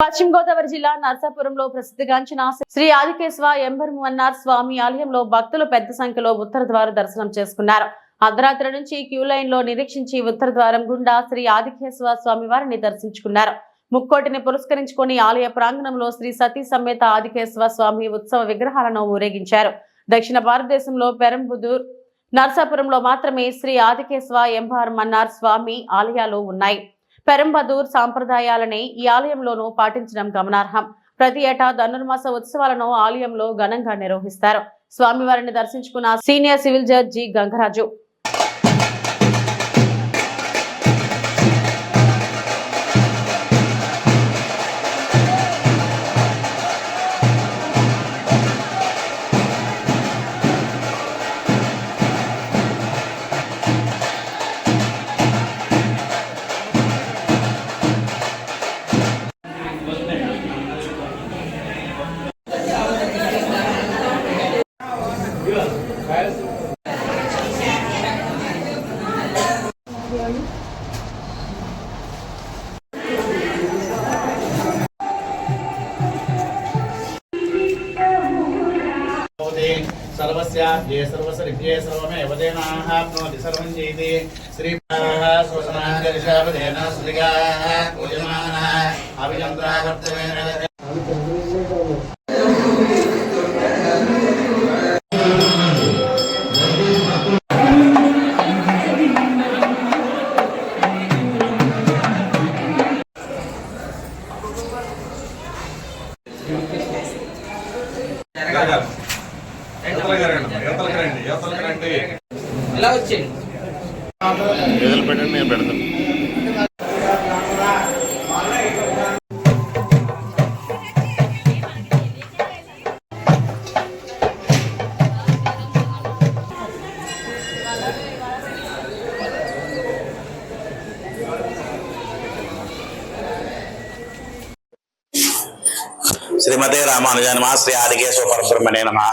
పశ్చిమ గోదావరి జిల్లా నర్సాపురంలో ప్రసిద్ధిగాంచిన శ్రీ ఆదికేశవ ఎంబరమన్నార్ స్వామి ఆలయంలో భక్తులు పెద్ద సంఖ్యలో ఉత్తర ద్వార దర్శనం చేసుకున్నారు. అర్ధరాత్రి నుంచి క్యూ లైన్ లో నిరీక్షించి ఉత్తర ద్వారం గుండా శ్రీ ఆదికేశవ స్వామి వారిని దర్శించుకున్నారు. ముక్కోటిని పురస్కరించుకుని ఆలయ ప్రాంగణంలో శ్రీ సతీ సమేత ఆదికేశవ స్వామి ఉత్సవ విగ్రహాలను ఊరేగించారు. దక్షిణ భారతదేశంలో పెరంబుదూర్, నర్సాపురంలో మాత్రమే శ్రీ ఆదికేశవ ఎంబరమన్నార్ స్వామి ఆలయాలు ఉన్నాయి. పెరంబదూర్ సాంప్రదాయాలని ఈ ఆలయంలోనూ పాటించడం గమనార్హం. ప్రతి ఏటా ధనుర్మాస ఉత్సవాలను ఆలయంలో ఘనంగా నిర్వహిస్తారు. స్వామివారిని దర్శించుకున్న సీనియర్ సివిల్ జడ్జి గంగరాజు सर्वस्याद्ये सर्वसरिभ्ये सर्वमेव देनाप्नोति सर्वं चेति श्रीपाः स्वसनाङ्गरिषावदेन श्रीगाः पूजमानः अभियन्त्रावर्तमेन ఎలా వచ్చింది పెట్టండి, నేను పెడతాను. శ్రీమతే రామానుజాయ నమః. శ్రీ ఆదికేశవ పరబ్రహ్మణే నమః.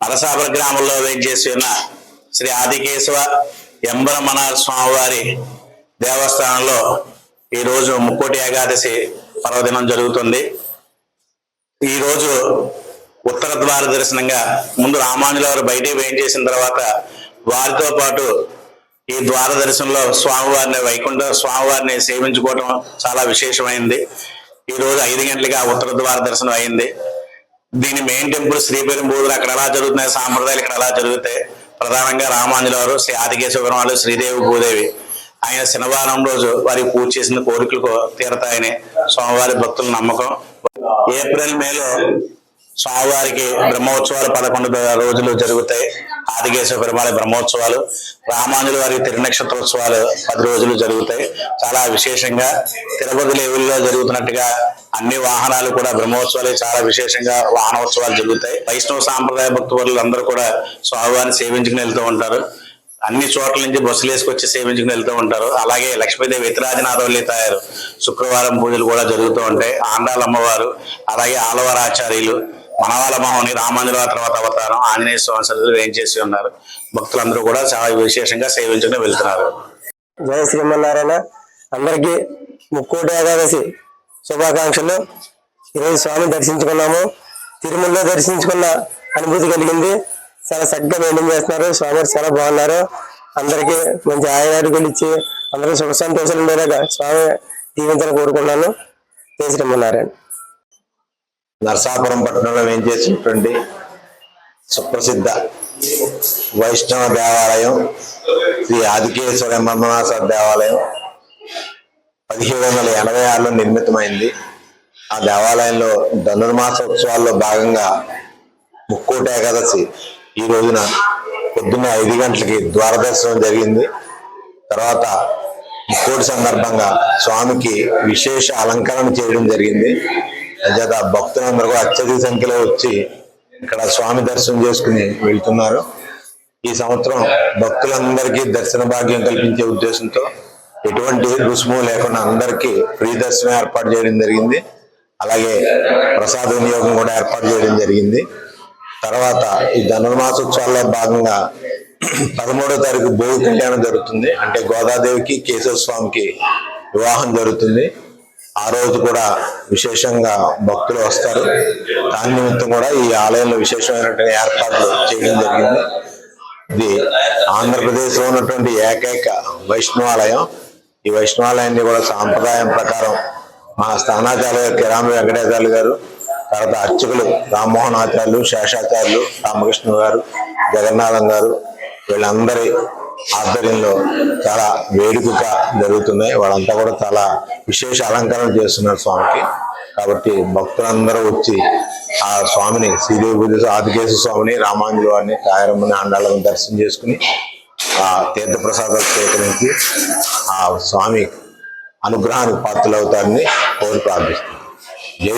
నరసాపుర గ్రామంలో వేంచేసి ఉన్న శ్రీ ఆదికేశవ ఎంబరమన్నార్ స్వామివారి దేవస్థానంలో ఈరోజు ముక్కోటి ఏకాదశి పర్వదినం జరుగుతుంది. ఈరోజు ఉత్తర ద్వార దర్శనంగా ముందు రామానుజుల వారు బయటికి వేయించేసిన తర్వాత వారితో పాటు ఈ ద్వార దర్శనంలో స్వామివారిని వైకుంఠ స్వామివారిని సేవించుకోవటం చాలా విశేషమైంది. ఈ రోజు 5 గంటలకి ఆ ఉత్తర ద్వార దర్శనం అయింది. దీని మెయిన్ టెంపుల్ శ్రీ పెరంబూదూర్, అక్కడ ఎలా జరుగుతున్నాయి సాంప్రదాయాలు ఇక్కడ ఎలా జరుగుతాయి. ప్రధానంగా రామానుజుల వారు, శ్రీ ఆదికేశవ పెరుమాళ్, శ్రీదేవి భూదేవి ఆయన శనివారం రోజు వారికి పూజ చేసిన కోరికలకు తీరతాయని స్వామివారి భక్తుల నమ్మకం. ఏప్రిల్ మేలో స్వామివారికి బ్రహ్మోత్సవాలు 11 రోజులు జరుగుతాయి. ఆదికేశవ పెరుమాళ్ బ్రహ్మోత్సవాలు, రామానుజుల వారికి తిరునక్షత్రోత్సవాలు 10 రోజులు జరుగుతాయి. చాలా విశేషంగా తిరుపతి లెవెల్లో జరుగుతున్నట్టుగా అన్ని వాహనాలు కూడా బ్రహ్మోత్సవాలు చాలా విశేషంగా వాహనోత్సవాలు జరుగుతాయి. వైష్ణవ సాంప్రదాయ భక్తులు అందరూ కూడా స్వామివారిని సేవించుకుని వెళ్తూ ఉంటారు. అన్ని చోట్ల నుంచి బస్సులు వేసుకొచ్చి సేవించుకుని వెళ్తూ ఉంటారు. అలాగే లక్ష్మీదేవి ఇతరాజనాథవల్లి తయారు శుక్రవారం పూజలు కూడా జరుగుతూ ఉంటాయి. ఆండాల అమ్మవారు, అలాగే ఆలవార ఆచార్యులు, మనవాళ్ళ మహోని, రామానుజుల తర్వాత అవతారం ఆంజనేయ స్వామి సన్నిధిలో వేయించేసి ఉన్నారు. భక్తులందరూ కూడా చాలా విశేషంగా సేవించుకుని వెళ్తున్నారు. జయ శ్రీమన్నారాయణ. అందరికీ ముక్కోటి ఏకాదశి శుభాకాంక్షలు. ఈరోజు స్వామిని దర్శించుకున్నాము. తిరుమలలో దర్శించుకున్న అనుభూతి కలిగింది. చాలా చక్కగా మెయింటైన్ చేస్తున్నారు. స్వామి చాలా బాగున్నారు. అందరికీ మంచి ఆయుర్వేదికలు ఇచ్చి అందరూ సుఖ సంతోషాలు ఉండేలాగా స్వామి దీవించాలని కోరుకున్నాను. జయ శ్రీమన్నారాయణ. నరసాపురం పట్టణంలో వేయించేసినటువంటి సుప్రసిద్ధ వైష్ణవ దేవాలయం శ్రీ ఆదికేశవ ఎంబరమన్నార్ దేవాలయం 1786లో నిర్మితమైంది. ఆ దేవాలయంలో ధనుర్మాస ఉత్సవాల్లో భాగంగా ముక్కోటి ఏకాదశి ఈ రోజున పొద్దున్న 5 గంటలకి ద్వారదర్శనం జరిగింది. తర్వాత ముక్కోటి సందర్భంగా స్వామికి విశేష అలంకరణ చేయడం జరిగింది. అంచేత భక్తులందరూ కూడా అత్యధిక సంఖ్యలో వచ్చి ఇక్కడ స్వామి దర్శనం చేసుకుని వెళ్తున్నారు. ఈ సంవత్సరం భక్తులందరికీ దర్శన భాగ్యం కల్పించే ఉద్దేశంతో ఎటువంటి రుసుము లేకుండా అందరికీ ఫ్రీ దర్శనం ఏర్పాటు చేయడం జరిగింది. అలాగే ప్రసాద వినియోగం కూడా ఏర్పాటు చేయడం జరిగింది. తర్వాత ఈ ధనుర్మాసోత్సవాల్లో భాగంగా 13వ తారీఖు భోగి కళ్యాణం జరుగుతుంది. అంటే గోదాదేవికి కేశవ స్వామికి వివాహం జరుగుతుంది. ఆ రోజు కూడా విశేషంగా భక్తులు వస్తారు. దాని నిమిత్తం కూడా ఈ ఆలయంలో విశేషమైనటువంటి ఏర్పాట్లు చేయడం జరిగింది. ఇది ఆంధ్రప్రదేశ్ లో ఉన్నటువంటి ఏకైక వైష్ణవాలయం. ఈ వైష్ణవాలయాన్ని కూడా సాంప్రదాయం ప్రకారం మా స్థానాచార్య కిరామ వెంకటేశాలు గారు, తర్వాత అర్చకులు రామ్మోహన్ ఆచార్యులు, శేషాచార్యులు, రామకృష్ణ గారు, జగన్నాథం గారు, వీళ్ళందరి ఆధ్వర్యంలో చాలా వేడుకగా జరుగుతున్నాయి. వాళ్ళంతా కూడా చాలా విశేష అలంకరణ చేస్తున్నారు స్వామికి. కాబట్టి భక్తులందరూ వచ్చి ఆ స్వామిని, శ్రీదేవి ఆదికేశ్వర స్వామిని, రామాంజలి వారిని, కాయరమ్మని, ఆండాళ్ళని దర్శనం చేసుకుని ఆ తీర్థప్రసాదాలు స్వీకరించి ఆ స్వామి అనుగ్రహానికి పాత్రలవుతారని కోరి ప్రార్థిస్తున్నాను.